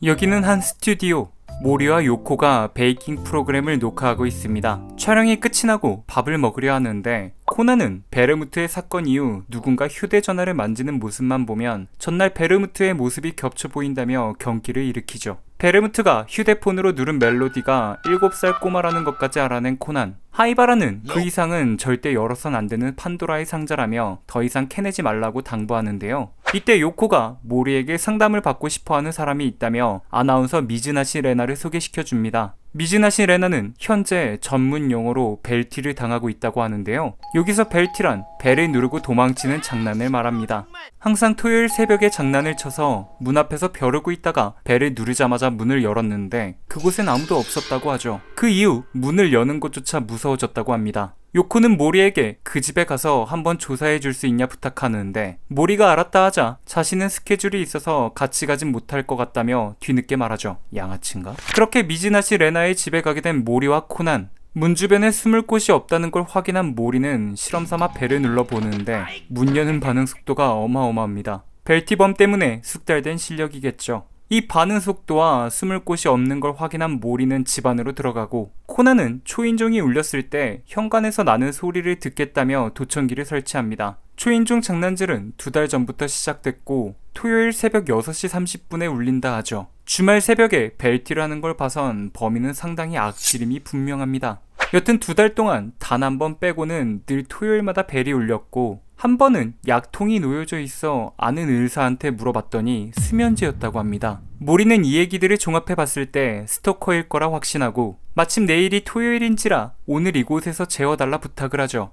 여기는 한 스튜디오. 모리와 요코가 베이킹 프로그램을 녹화하고 있습니다. 촬영이 끝이 나고 밥을 먹으려 하는데 코나는 베르무트의 사건 이후 누군가 휴대전화를 만지는 모습만 보면 전날 베르무트의 모습이 겹쳐 보인다며 경기를 일으키죠. 베르무트가 휴대폰으로 누른 멜로디가 7살 꼬마라는 것까지 알아낸 코난. 하이바라는 그 이상은 절대 열어선 안 되는 판도라의 상자라며 더 이상 캐내지 말라고 당부하는데요. 이때 요코가 모리에게 상담을 받고 싶어하는 사람이 있다며 아나운서 미즈나시 레나를 소개시켜줍니다. 미즈나시 레나는 현재 전문 용어로 벨티를 당하고 있다고 하는데요. 여기서 벨티란 벨을 누르고 도망치는 장난을 말합니다. 항상 토요일 새벽에 장난을 쳐서 문 앞에서 벼르고 있다가 벨을 누르자마자 문을 열었는데 그곳엔 아무도 없었다고 하죠. 그 이후 문을 여는 것조차 무서워졌다고 합니다. 요코는 모리에게 그 집에 가서 한번 조사해 줄 수 있냐 부탁하는데 모리가 알았다 하자 자신은 스케줄이 있어서 같이 가진 못할 것 같다며 뒤늦게 말하죠. 양아치인가? 그렇게 미즈나시 레나의 집에 가게 된 모리와 코난. 문 주변에 숨을 곳이 없다는 걸 확인한 모리는 실험삼아 벨을 눌러보는데 문 여는 반응 속도가 어마어마합니다. 벨티범 때문에 숙달된 실력이겠죠. 이 반응 속도와 숨을 곳이 없는 걸 확인한 모리는 집 안으로 들어가고 코나는 초인종이 울렸을 때 현관에서 나는 소리를 듣겠다며 도청기를 설치합니다. 초인종 장난질은 2달 전부터 시작됐고 토요일 새벽 6시 30분에 울린다 하죠. 주말 새벽에 벨티라는 걸 봐선 범인은 상당히 악질임이 분명합니다. 여튼 2달 동안 단 한 번 빼고는 늘 토요일마다 벨이 울렸고 한 번은 약통이 놓여져 있어 아는 의사한테 물어봤더니 수면제였다고 합니다. 모리는 이 얘기들을 종합해봤을 때 스토커일 거라 확신하고 마침 내일이 토요일인지라 오늘 이곳에서 재워달라 부탁을 하죠.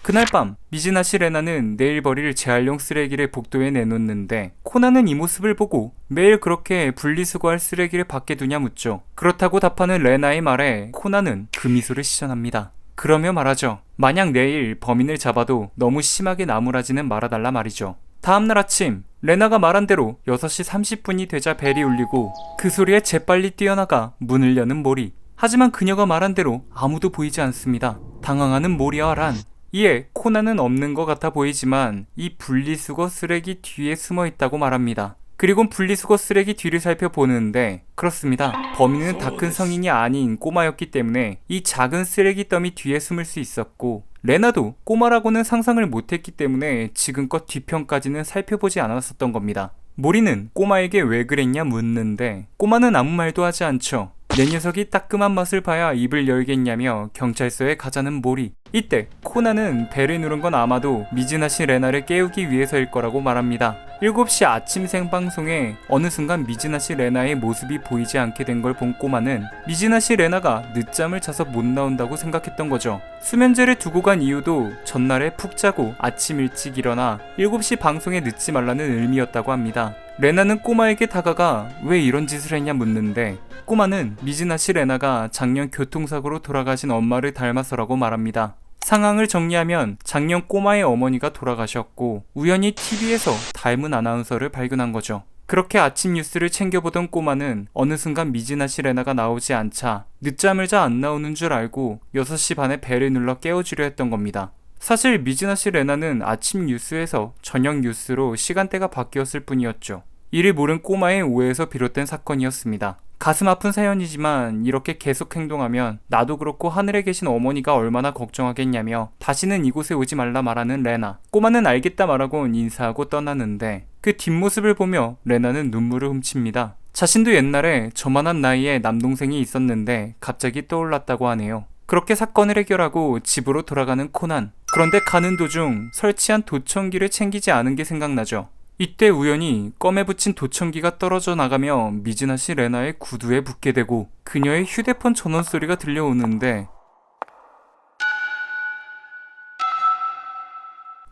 그날 밤 미즈나시 레나는 내일 버릴 재활용 쓰레기를 복도에 내놓는데 코나는 이 모습을 보고 매일 그렇게 분리수거할 쓰레기를 밖에 두냐 묻죠. 그렇다고 답하는 레나의 말에 코나는 그 미소를 시전합니다. 그러며 말하죠. 만약 내일 범인을 잡아도 너무 심하게 나무라지는 말아달라 말이죠. 다음날 아침 레나가 말한 대로 6시 30분이 되자 벨이 울리고 그 소리에 재빨리 뛰어나가 문을 여는 모리. 하지만 그녀가 말한 대로 아무도 보이지 않습니다. 당황하는 모리와 란. 이에 코나는 없는 것 같아 보이지만 이 분리수거 쓰레기 뒤에 숨어 있다고 말합니다. 그리고 분리수거 쓰레기 뒤를 살펴보는데 그렇습니다. 범인은 다 큰 성인이 아닌 꼬마였기 때문에 이 작은 쓰레기 더미 뒤에 숨을 수 있었고 레나도 꼬마라고는 상상을 못했기 때문에 지금껏 뒤편까지는 살펴보지 않았었던 겁니다. 모리는 꼬마에게 왜 그랬냐 묻는데 꼬마는 아무 말도 하지 않죠. 내 녀석이 따끔한 맛을 봐야 입을 열겠냐며 경찰서에 가자는 모리. 이때 코나는 벨을 누른 건 아마도 미즈나시 레나를 깨우기 위해서일 거라고 말합니다. 7시 아침 생방송에 어느 순간 미즈나시 레나의 모습이 보이지 않게 된 걸 본 꼬마는 미즈나시 레나가 늦잠을 자서 못 나온다고 생각했던 거죠. 수면제를 두고 간 이유도 전날에 푹 자고 아침 일찍 일어나 7시 방송에 늦지 말라는 의미였다고 합니다. 레나는 꼬마에게 다가가 왜 이런 짓을 했냐 묻는데 꼬마는 미즈나시 레나가 작년 교통사고로 돌아가신 엄마를 닮아서라고 말합니다. 상황을 정리하면 작년 꼬마의 어머니가 돌아가셨고 우연히 TV에서 닮은 아나운서를 발견한 거죠. 그렇게 아침 뉴스를 챙겨보던 꼬마는 어느 순간 미즈나시 레나가 나오지 않자 늦잠을 자 안 나오는 줄 알고 6시 반에 벨을 눌러 깨워주려 했던 겁니다. 사실 미즈나시 레나는 아침 뉴스에서 저녁 뉴스로 시간대가 바뀌었을 뿐이었죠. 이를 모른 꼬마의 오해에서 비롯된 사건이었습니다. 가슴 아픈 사연이지만 이렇게 계속 행동하면 나도 그렇고 하늘에 계신 어머니가 얼마나 걱정하겠냐며 다시는 이곳에 오지 말라 말하는 레나. 꼬마는 알겠다 말하고 인사하고 떠나는데 그 뒷모습을 보며 레나는 눈물을 훔칩니다. 자신도 옛날에 저만한 나이에 남동생이 있었는데 갑자기 떠올랐다고 하네요. 그렇게 사건을 해결하고 집으로 돌아가는 코난. 그런데 가는 도중 설치한 도청기를 챙기지 않은 게 생각나죠. 이때 우연히 껌에 붙인 도청기가 떨어져 나가며 미즈나시 레나의 구두에 붙게 되고 그녀의 휴대폰 전원 소리가 들려오는데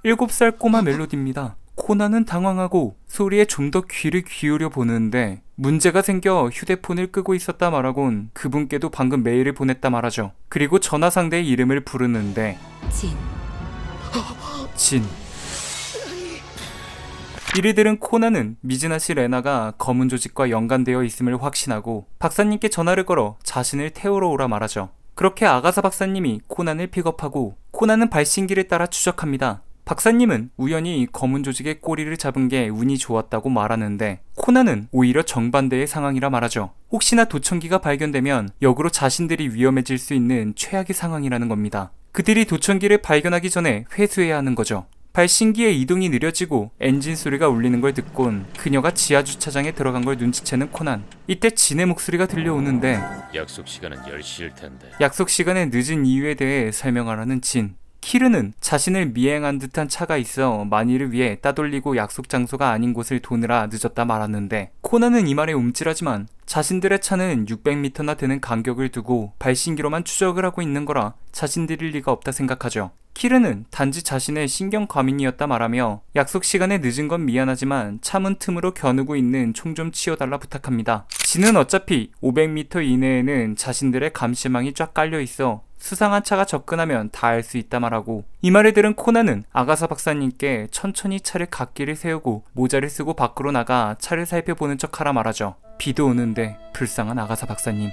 7살 꼬마 멜로디입니다. 코나는 당황하고 소리에 좀 더 귀를 기울여 보는데 문제가 생겨 휴대폰을 끄고 있었다 말하곤 그분께도 방금 메일을 보냈다 말하죠. 그리고 전화 상대의 이름을 부르는데 진. 이를 들은 코나는 미즈나시 레나가 검은 조직과 연관되어 있음을 확신하고 박사님께 전화를 걸어 자신을 태우러 오라 말하죠. 그렇게 아가사 박사님이 코난을 픽업하고 코난은 발신기를 따라 추적합니다. 박사님은 우연히 검은 조직의 꼬리를 잡은 게 운이 좋았다고 말하는데 코난은 오히려 정반대의 상황이라 말하죠. 혹시나 도청기가 발견되면 역으로 자신들이 위험해질 수 있는 최악의 상황이라는 겁니다. 그들이 도청기를 발견하기 전에 회수해야 하는 거죠. 발신기의 이동이 느려지고 엔진 소리가 울리는 걸 듣곤 그녀가 지하주차장에 들어간 걸 눈치채는 코난. 이때 진의 목소리가 들려오는데 약속 시간은 10시일 텐데. 약속 시간에 늦은 이유에 대해 설명하라는 진. 키르는 자신을 미행한 듯한 차가 있어 마니를 위해 따돌리고 약속 장소가 아닌 곳을 도느라 늦었다 말았는데 코난은 이 말에 움찔하지만 자신들의 차는 600m나 되는 간격을 두고 발신기로만 추적을 하고 있는 거라 자신들일 리가 없다 생각하죠. 키르는 단지 자신의 신경 과민이었다 말하며 약속 시간에 늦은 건 미안하지만 참은 틈으로 겨누고 있는 총 좀 치워달라 부탁합니다. 진은 어차피 500m 이내에는 자신들의 감시망이 쫙 깔려 있어 수상한 차가 접근하면 다 알 수 있다 말하고 이 말을 들은 코난은 아가사 박사님께 천천히 차를 갓길을 세우고 모자를 쓰고 밖으로 나가 차를 살펴보는 척하라 말하죠. 비도 오는데 불쌍한 아가사 박사님.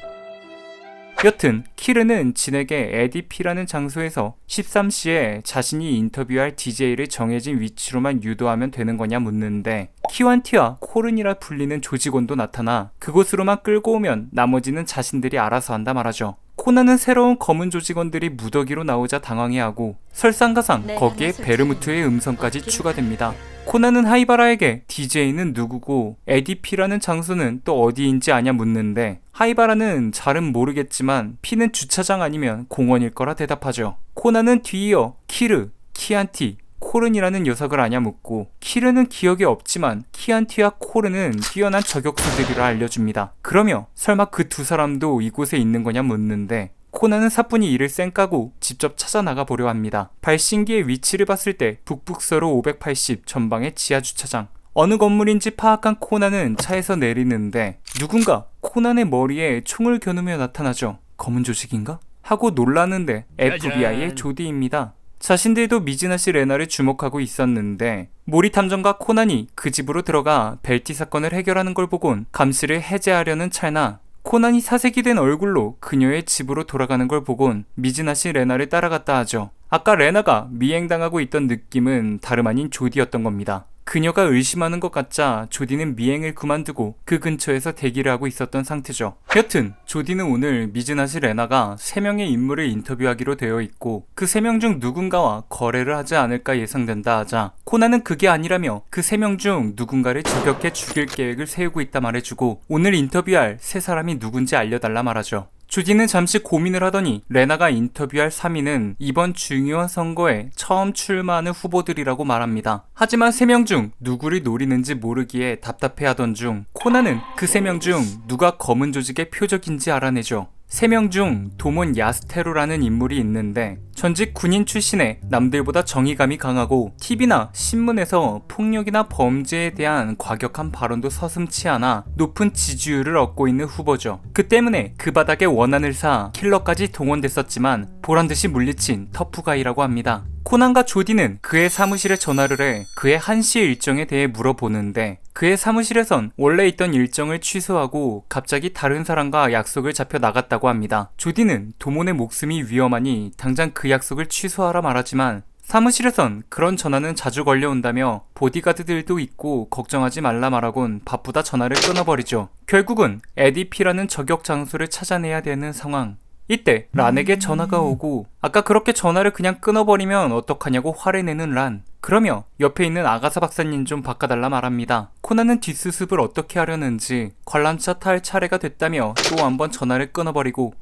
여튼 키르는 진에게 에디피라는 장소에서 13시에 자신이 인터뷰할 DJ를 정해진 위치로만 유도하면 되는 거냐 묻는데 키완티와 코른이라 불리는 조직원도 나타나 그곳으로만 끌고 오면 나머지는 자신들이 알아서 한다 말하죠. 코난은 새로운 검은 조직원들이 무더기로 나오자 당황해하고 설상가상 거기에 베르무트의 음성까지 추가됩니다. 코난은 하이바라에게 DJ는 누구고 에디피라는 장소는 또 어디인지 아냐 묻는데 하이바라는 잘은 모르겠지만 피는 주차장 아니면 공원일 거라 대답하죠. 코난은 뒤이어 키르, 키안티, 코른이라는 녀석을 아냐 묻고 키르는 기억이 없지만 키안티와 코른은 뛰어난 저격수들이라 알려줍니다. 그러며 설마 그 두 사람도 이곳에 있는 거냐 묻는데 코난은 사뿐히 이를 쌩까고 직접 찾아 나가 보려 합니다. 발신기의 위치를 봤을 때 북북서로 580 전방의 지하주차장. 어느 건물인지 파악한 코난은 차에서 내리는데 누군가 코난의 머리에 총을 겨누며 나타나죠. 검은 조직인가? 하고 놀라는데 FBI의 조디입니다. 자신들도 미즈나시 레나를 주목하고 있었는데 모리 탐정과 코난이 그 집으로 들어가 벨티 사건을 해결하는 걸 보곤 감시를 해제하려는 찰나 코난이 사색이 된 얼굴로 그녀의 집으로 돌아가는 걸 보곤 미즈나시 레나를 따라갔다 하죠. 아까 레나가 미행당하고 있던 느낌은 다름 아닌 조디였던 겁니다. 그녀가 의심하는 것 같자 조디는 미행을 그만두고 그 근처에서 대기를 하고 있었던 상태죠. 여튼 조디는 오늘 미즈나시 레나가 3명의 인물을 인터뷰하기로 되어 있고 그 3명 중 누군가와 거래를 하지 않을까 예상된다 하자 코난은 그게 아니라며 그 3명 중 누군가를 저격해 죽일 계획을 세우고 있다 말해주고 오늘 인터뷰할 3사람이 누군지 알려달라 말하죠. 조디는 잠시 고민을 하더니 레나가 인터뷰할 3인은 이번 중요한 선거에 처음 출마하는 후보들이라고 말합니다. 하지만 3명 중 누구를 노리는지 모르기에 답답해하던 중 코난은 그 3명 중 누가 검은 조직의 표적인지 알아내죠. 3명 중 도몬 야스테로라는 인물이 있는데 전직 군인 출신에 남들보다 정의감이 강하고 TV나 신문에서 폭력이나 범죄에 대한 과격한 발언도 서슴지 않아 높은 지지율을 얻고 있는 후보죠. 그 때문에 그 바닥에 원한을 사 킬러까지 동원됐었지만 보란듯이 물리친 터프가이라고 합니다. 코난과 조디는 그의 사무실에 전화를 해 그의 1시 일정에 대해 물어보는데 그의 사무실에선 원래 있던 일정을 취소하고 갑자기 다른 사람과 약속을 잡혀 나갔다고 합니다. 조디는 도몬의 목숨이 위험하니 당장 그 약속을 취소하라 말하지만 사무실에선 그런 전화는 자주 걸려온다며 보디가드들도 있고 걱정하지 말라 말하곤 바쁘다 전화를 끊어버리죠. 결국은 에디피라는 저격 장소를 찾아내야 되는 상황. 이때 란에게 전화가 오고 아까 그렇게 전화를 그냥 끊어버리면 어떡하냐고 화를 내는 란. 그러며 옆에 있는 아가사 박사님 좀 바꿔달라 말합니다. 코난은 뒷수습을 어떻게 하려는지 관람차 탈 차례가 됐다며 또 한번 전화를 끊어버리고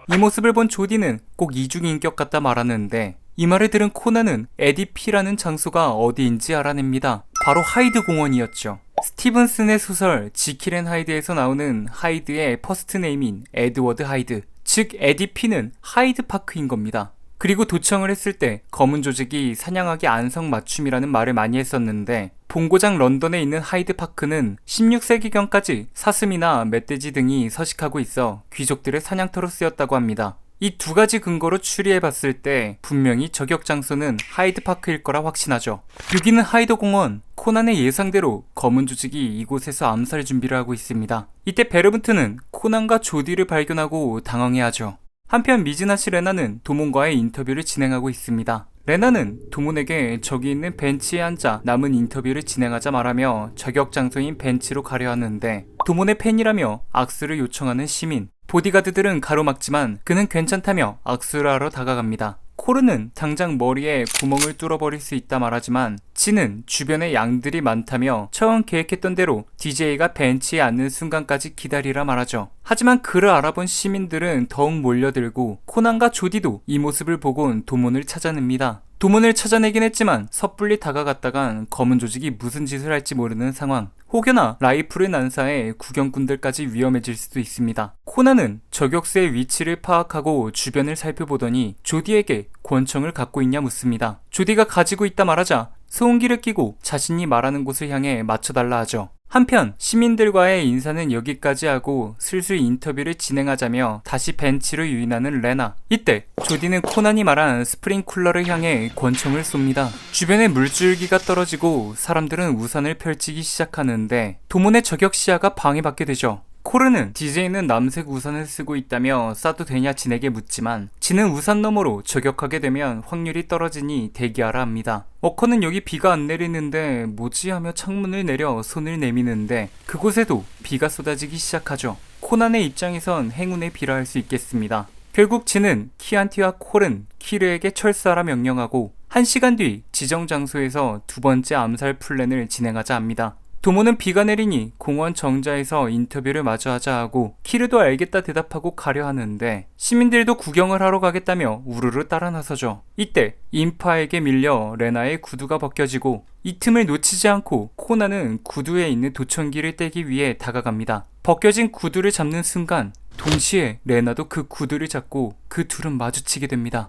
이 모습을 본 조디는 꼭 이중인격 같다 말하는데 이 말을 들은 코난은 에디피라는 장소가 어디인지 알아냅니다. 바로 하이드 공원이었죠. 스티븐슨의 소설 지킬 앤 하이드에서 나오는 하이드의 퍼스트 네임인 에드워드 하이드, 즉 에디피는 하이드 파크인 겁니다. 그리고 도청을 했을 때 검은 조직이 사냥하기 안성맞춤이라는 말을 많이 했었는데 본고장 런던에 있는 하이드 파크는 16세기경까지 사슴이나 멧돼지 등이 서식하고 있어 귀족들의 사냥터로 쓰였다고 합니다. 이 두 가지 근거로 추리해봤을 때 분명히 저격 장소는 하이드 파크일 거라 확신하죠. 여기는 하이드 공원. 코난의 예상대로 검은 조직이 이곳에서 암살 준비를 하고 있습니다. 이때 베르문트는 코난과 조디를 발견하고 당황해하죠. 한편 미즈나시 레나는 도몬과의 인터뷰를 진행하고 있습니다. 레나는 도몬에게 저기 있는 벤치에 앉아 남은 인터뷰를 진행하자 말하며 저격 장소인 벤치로 가려 하는데 도몬의 팬이라며 악수를 요청하는 시민. 보디가드들은 가로막지만 그는 괜찮다며 악수를 하러 다가갑니다. 코르는 당장 머리에 구멍을 뚫어버릴 수 있다 말하지만 진은 주변에 양들이 많다며 처음 계획했던 대로 DJ가 벤치에 앉는 순간까지 기다리라 말하죠. 하지만 그를 알아본 시민들은 더욱 몰려들고 코난과 조디도 이 모습을 보곤 도몬을 찾아냅니다. 도몬을 찾아내긴 했지만 섣불리 다가갔다간 검은 조직이 무슨 짓을 할지 모르는 상황. 혹여나 라이플을 난사해 구경꾼들까지 위험해질 수도 있습니다. 코난은 저격수의 위치를 파악하고 주변을 살펴보더니 조디에게 권총을 갖고 있냐 묻습니다. 조디가 가지고 있다 말하자 소음기를 끼고 자신이 말하는 곳을 향해 맞춰달라 하죠. 한편 시민들과의 인사는 여기까지 하고 슬슬 인터뷰를 진행하자며 다시 벤치로 유인하는 레나. 이때 조디는 코난이 말한 스프링쿨러를 향해 권총을 쏩니다. 주변에 물줄기가 떨어지고 사람들은 우산을 펼치기 시작하는데 도몬의 저격 시야가 방해받게 되죠. 코르는 DJ는 남색 우산을 쓰고 있다며 쏴도 되냐 진에게 묻지만 진은 우산 너머로 저격하게 되면 확률이 떨어지니 대기하라 합니다. 워커는 여기 비가 안 내리는데 뭐지 하며 창문을 내려 손을 내미는데 그곳에도 비가 쏟아지기 시작하죠. 코난의 입장에선 행운의 비라 할 수 있겠습니다. 결국 진은 키안티와 콜은 키르에게 철수하라 명령하고 1시간 뒤 지정 장소에서 두 번째 암살 플랜을 진행하자 합니다. 도모는 비가 내리니 공원 정자에서 인터뷰를 마저 하자 하고 키르도 알겠다 대답하고 가려 하는데 시민들도 구경을 하러 가겠다며 우르르 따라 나서죠. 이때 인파에게 밀려 레나의 구두가 벗겨지고 이 틈을 놓치지 않고 코나는 구두에 있는 도청기를 떼기 위해 다가갑니다. 벗겨진 구두를 잡는 순간 동시에 레나도 그 구두를 잡고 그 둘은 마주치게 됩니다.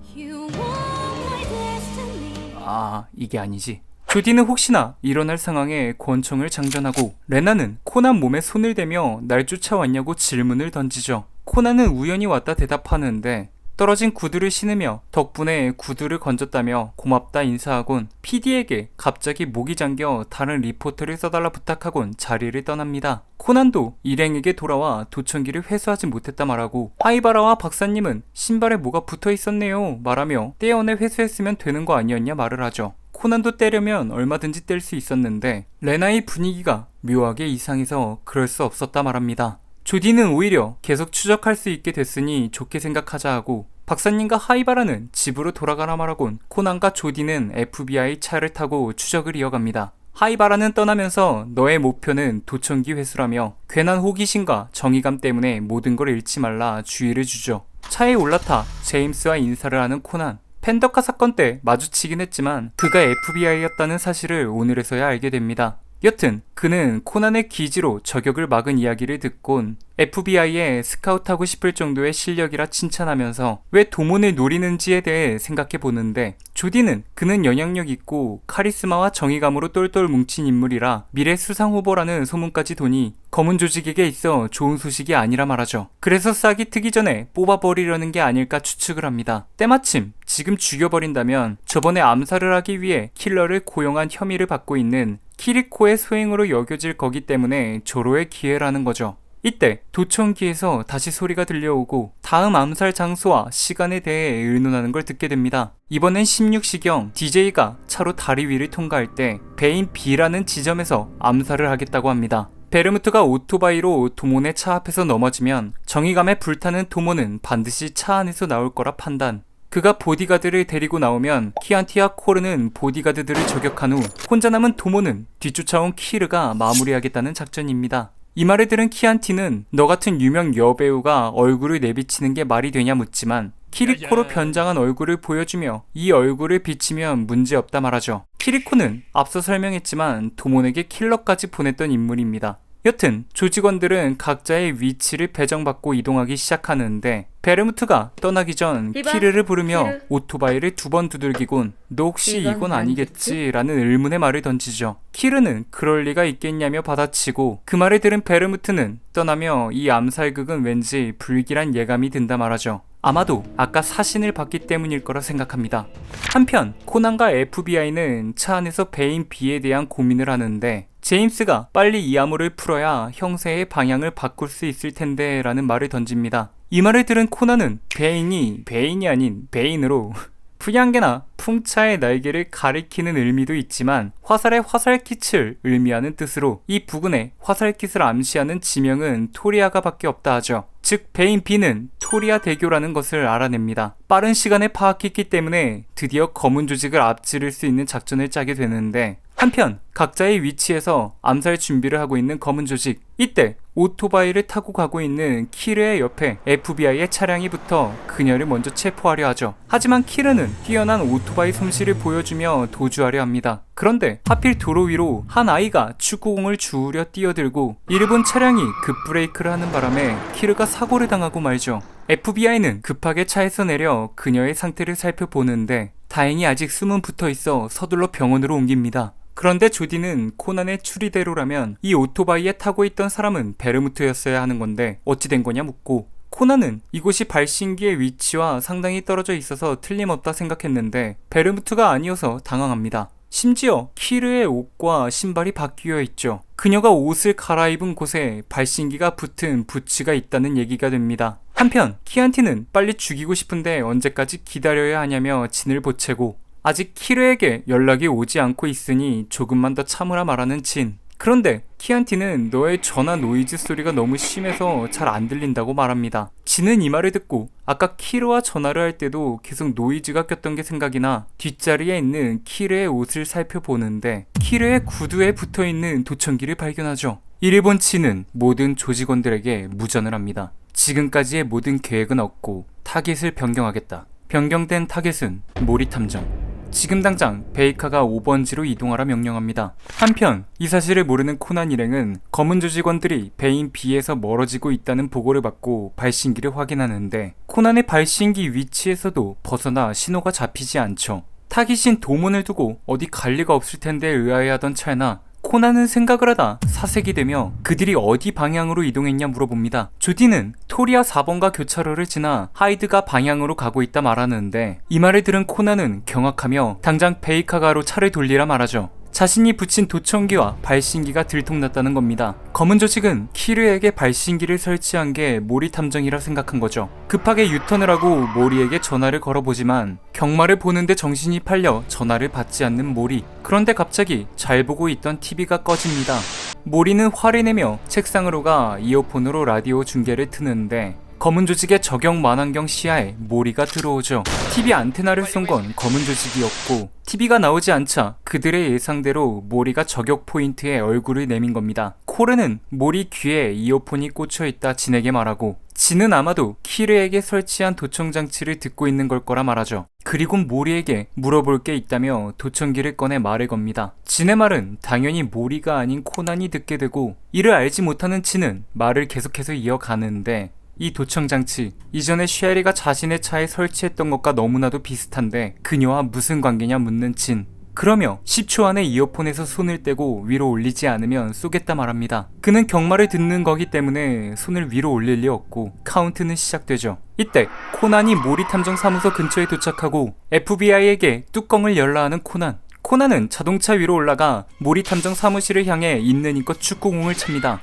이게 아니지. 조디는 혹시나 일어날 상황에 권총을 장전하고 레나는 코난 몸에 손을 대며 날 쫓아왔냐고 질문을 던지죠. 코난은 우연히 왔다 대답하는데 떨어진 구두를 신으며 덕분에 구두를 건졌다며 고맙다 인사하곤 PD에게 갑자기 목이 잠겨 다른 리포터를 써달라 부탁하곤 자리를 떠납니다. 코난도 일행에게 돌아와 도청기를 회수하지 못했다 말하고 하이바라와 박사님은 신발에 뭐가 붙어 있었네요 말하며 떼어내 회수했으면 되는 거 아니었냐 말을 하죠. 코난도 떼려면 얼마든지 뗄 수 있었는데 레나의 분위기가 묘하게 이상해서 그럴 수 없었다 말합니다. 조디는 오히려 계속 추적할 수 있게 됐으니 좋게 생각하자 하고 박사님과 하이바라는 집으로 돌아가라 말하곤 코난과 조디는 FBI 차를 타고 추적을 이어갑니다. 하이바라는 떠나면서 너의 목표는 도청기 회수라며 괜한 호기심과 정의감 때문에 모든 걸 잃지 말라 주의를 주죠. 차에 올라타 제임스와 인사를 하는 코난. 펜더카 사건 때 마주치긴 했지만 그가 FBI였다는 사실을 오늘에서야 알게 됩니다. 여튼 그는 코난의 기지로 저격을 막은 이야기를 듣곤 FBI에 스카우트하고 싶을 정도의 실력이라 칭찬하면서 왜 도몬을 노리는지에 대해 생각해보는데 조디는 그는 영향력 있고 카리스마와 정의감으로 똘똘 뭉친 인물이라 미래 수상 후보라는 소문까지 도니 검은 조직에게 있어 좋은 소식이 아니라 말하죠. 그래서 싹이 트기 전에 뽑아버리려는 게 아닐까 추측을 합니다. 때마침 지금 죽여버린다면 저번에 암살을 하기 위해 킬러를 고용한 혐의를 받고 있는 키리코의 소행으로 여겨질 거기 때문에 조로의 기회라는 거죠. 이때 도청기에서 다시 소리가 들려오고 다음 암살 장소와 시간에 대해 의논하는 걸 듣게 됩니다. 이번엔 16시경 DJ가 차로 다리 위를 통과할 때 배인 B라는 지점에서 암살을 하겠다고 합니다. 베르무트가 오토바이로 도몬의 차 앞에서 넘어지면 정의감에 불타는 도몬은 반드시 차 안에서 나올 거라 판단. 그가 보디가드를 데리고 나오면 키안티와 코르는 보디가드들을 저격한 후 혼자 남은 도모는 뒤쫓아온 키르가 마무리하겠다는 작전입니다. 이 말을 들은 키안티는 너 같은 유명 여배우가 얼굴을 내비치는 게 말이 되냐 묻지만 키리코로 변장한 얼굴을 보여주며 이 얼굴을 비치면 문제없다 말하죠. 키리코는 앞서 설명했지만 도몬에게 킬러까지 보냈던 인물입니다. 여튼 조직원들은 각자의 위치를 배정받고 이동하기 시작하는데 베르무트가 떠나기 전 키르를 부르며 키르. 오토바이를 2번 두들기곤 너 혹시 이건 아니겠지? 라는 의문의 말을 던지죠. 키르는 그럴 리가 있겠냐며 받아치고 그 말을 들은 베르무트는 떠나며 이 암살극은 왠지 불길한 예감이 든다 말하죠. 아마도 아까 사신을 봤기 때문일 거라 생각합니다. 한편 코난과 FBI는 차 안에서 배인 B에 대한 고민을 하는데 제임스가 빨리 이 암호를 풀어야 형세의 방향을 바꿀 수 있을 텐데 라는 말을 던집니다. 이 말을 들은 코난은 베인이 아닌 베인으로 풍양계나 풍차의 날개를 가리키는 의미도 있지만 화살의 화살깃을 의미하는 뜻으로 이 부근에 화살깃을 암시하는 지명은 토리아가 밖에 없다 하죠. 즉 베인 B는 토리아 대교라는 것을 알아냅니다. 빠른 시간에 파악했기 때문에 드디어 검은 조직을 앞지를 수 있는 작전을 짜게 되는데, 한편 각자의 위치에서 암살 준비를 하고 있는 검은 조직, 이때 오토바이를 타고 가고 있는 키르의 옆에 FBI의 차량이 붙어 그녀를 먼저 체포하려 하죠. 하지만 키르는 뛰어난 오토바이 솜씨를 보여주며 도주하려 합니다. 그런데 하필 도로 위로 한 아이가 축구공을 주우려 뛰어들고 이를 본 차량이 급브레이크를 하는 바람에 키르가 사고를 당하고 말죠. FBI는 급하게 차에서 내려 그녀의 상태를 살펴보는데 다행히 아직 숨은 붙어 있어 서둘러 병원으로 옮깁니다. 그런데 조디는 코난의 추리대로라면 이 오토바이에 타고 있던 사람은 베르무트였어야 하는 건데 어찌 된 거냐 묻고, 코난은 이곳이 발신기의 위치와 상당히 떨어져 있어서 틀림없다 생각했는데 베르무트가 아니어서 당황합니다. 심지어 키르의 옷과 신발이 바뀌어 있죠. 그녀가 옷을 갈아입은 곳에 발신기가 붙은 부츠가 있다는 얘기가 됩니다. 한편 키안티는 빨리 죽이고 싶은데 언제까지 기다려야 하냐며 진을 보채고, 아직 키르에게 연락이 오지 않고 있으니 조금만 더 참으라 말하는 진. 그런데 키안티는 너의 전화 노이즈 소리가 너무 심해서 잘 안 들린다고 말합니다. 진은 이 말을 듣고 아까 키르와 전화를 할 때도 계속 노이즈가 꼈던 게 생각이 나 뒷자리에 있는 키르의 옷을 살펴보는데 키르의 구두에 붙어있는 도청기를 발견하죠. 이를 본 진은 모든 조직원들에게 무전을 합니다. 지금까지의 모든 계획은 없고 타겟을 변경하겠다. 변경된 타겟은 모리 탐정. 지금 당장 베이카가 5번지로 이동하라 명령합니다. 한편 이 사실을 모르는 코난 일행은 검은 조직원들이 베인 B에서 멀어지고 있다는 보고를 받고 발신기를 확인하는데 코난의 발신기 위치에서도 벗어나 신호가 잡히지 않죠. 타깃인 도문을 두고 어디 갈 리가 없을 텐데 의아해하던 찰나 코난은 생각을 하다 사색이 되며 그들이 어디 방향으로 이동했냐 물어봅니다. 조디는 토리아 4번가 교차로를 지나 하이드가 방향으로 가고 있다 말하는데, 이 말을 들은 코난은 경악하며 당장 베이카가로 차를 돌리라 말하죠. 자신이 붙인 도청기와 발신기가 들통났다는 겁니다. 검은 조직은 키르에게 발신기를 설치한 게 모리 탐정이라 생각한 거죠. 급하게 유턴을 하고 모리에게 전화를 걸어보지만 경마를 보는데 정신이 팔려 전화를 받지 않는 모리. 그런데 갑자기 잘 보고 있던 TV가 꺼집니다. 모리는 화를 내며 책상으로 가 이어폰으로 라디오 중계를 트는데 검은 조직의 저격 만환경 시야에 모리가 들어오죠. TV 안테나를 쏜 건 검은 조직이었고 TV가 나오지 않자 그들의 예상대로 모리가 저격 포인트에 얼굴을 내민 겁니다. 코르는 모리 귀에 이어폰이 꽂혀있다 진에게 말하고, 진은 아마도 키르에게 설치한 도청 장치를 듣고 있는 걸 거라 말하죠. 그리고 모리에게 물어볼 게 있다며 도청기를 꺼내 말을 겁니다. 진의 말은 당연히 모리가 아닌 코난이 듣게 되고, 이를 알지 못하는 진은 말을 계속해서 이어가는데 이 도청장치, 이전에 쉐리가 자신의 차에 설치했던 것과 너무나도 비슷한데 그녀와 무슨 관계냐 묻는 진. 그러며 10초 안에 이어폰에서 손을 떼고 위로 올리지 않으면 쏘겠다 말합니다. 그는 경마를 듣는 거기 때문에 손을 위로 올릴 리 없고 카운트는 시작되죠. 이때 코난이 모리 탐정 사무소 근처에 도착하고 FBI에게 뚜껑을 열라 하는 코난. 코난은 자동차 위로 올라가 모리 탐정 사무실을 향해 있는 힘껏 축구공을 찹니다.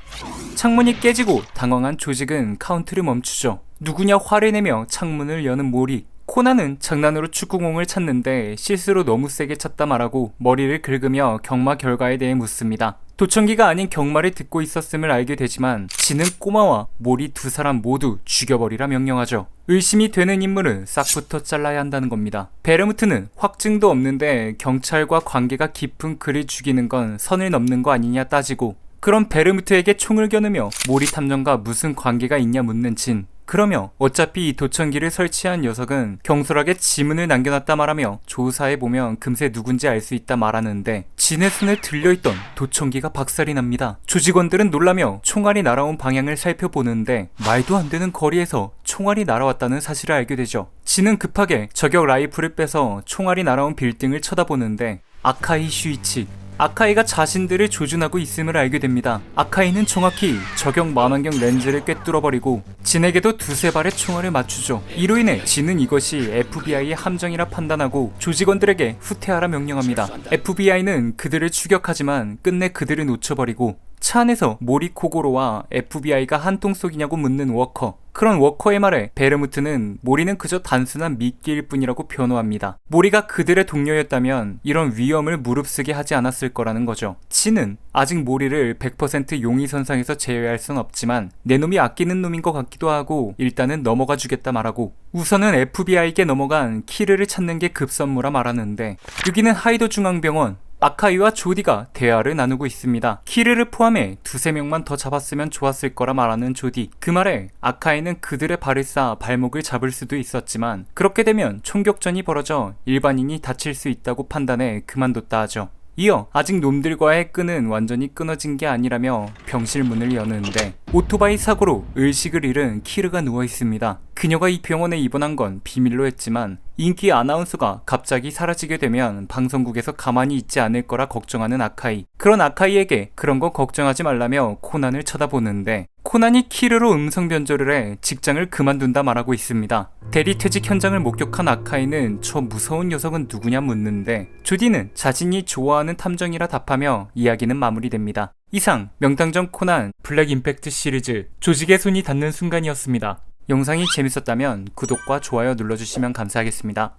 창문이 깨지고 당황한 조직은 카운트를 멈추죠. 누구냐 화를 내며 창문을 여는 모리. 코난은 장난으로 축구공을 찼는데 실수로 너무 세게 찼다 말하고 머리를 긁으며 경마 결과에 대해 묻습니다. 도청기가 아닌 경마를 듣고 있었음을 알게 되지만 진은 꼬마와 모리 두 사람 모두 죽여버리라 명령하죠. 의심이 되는 인물은 싹부터 잘라야 한다는 겁니다. 베르무트는 확증도 없는데 경찰과 관계가 깊은 그를 죽이는 건 선을 넘는 거 아니냐 따지고, 그럼 베르무트에게 총을 겨누며 모리 탐정과 무슨 관계가 있냐 묻는 진. 그러며 어차피 이 도청기를 설치한 녀석은 경솔하게 지문을 남겨놨다 말하며 조사해보면 금세 누군지 알 수 있다 말하는데 진의 손에 들려있던 도청기가 박살이 납니다. 조직원들은 놀라며 총알이 날아온 방향을 살펴보는데 말도 안 되는 거리에서 총알이 날아왔다는 사실을 알게 되죠. 진은 급하게 저격 라이플을 빼서 총알이 날아온 빌딩을 쳐다보는데 아카이 슈이치, 아카이가 자신들을 조준하고 있음을 알게 됩니다. 아카이는 정확히 저격 만환경 렌즈를 꿰뚫어버리고 진에게도 두세 발의 총알을 맞추죠. 이로 인해 진은 이것이 FBI의 함정이라 판단하고 조직원들에게 후퇴하라 명령합니다. FBI는 그들을 추격하지만 끝내 그들을 놓쳐버리고 차 안에서 모리 코고로와 FBI가 한통속이냐고 묻는 워커. 그런 워커의 말에 베르무트는 모리는 그저 단순한 미끼일 뿐이라고 변호합니다. 모리가 그들의 동료였다면 이런 위험을 무릅쓰게 하지 않았을 거라는 거죠. 친은 아직 모리를 100% 용의선상에서 제외할 순 없지만 내 놈이 아끼는 놈인 것 같기도 하고 일단은 넘어가 주겠다 말하고 우선은 FBI에게 넘어간 키르를 찾는 게 급선무라 말하는데 여기는 하이도 중앙병원. 아카이와 조디가 대화를 나누고 있습니다. 키르를 포함해 2-3명만 더 잡았으면 좋았을 거라 말하는 조디. 그 말에 아카이는 그들의 발을 쌓아 발목을 잡을 수도 있었지만 그렇게 되면 총격전이 벌어져 일반인이 다칠 수 있다고 판단해 그만뒀다 하죠. 이어 아직 놈들과의 끈은 완전히 끊어진 게 아니라며 병실 문을 여는데 오토바이 사고로 의식을 잃은 키르가 누워 있습니다. 그녀가 이 병원에 입원한 건 비밀로 했지만 인기 아나운서가 갑자기 사라지게 되면 방송국에서 가만히 있지 않을 거라 걱정하는 아카이. 그런 아카이에게 그런 거 걱정하지 말라며 코난을 쳐다보는데 코난이 키르로 음성 변조를 해 직장을 그만둔다 말하고 있습니다. 대리 퇴직 현장을 목격한 아카이는 저 무서운 녀석은 누구냐 묻는데 조디는 자신이 좋아하는 탐정이라 답하며 이야기는 마무리됩니다. 이상 명탐정 코난 블랙 임팩트 시리즈 조직의 손이 닿는 순간이었습니다. 영상이 재밌었다면 구독과 좋아요 눌러주시면 감사하겠습니다.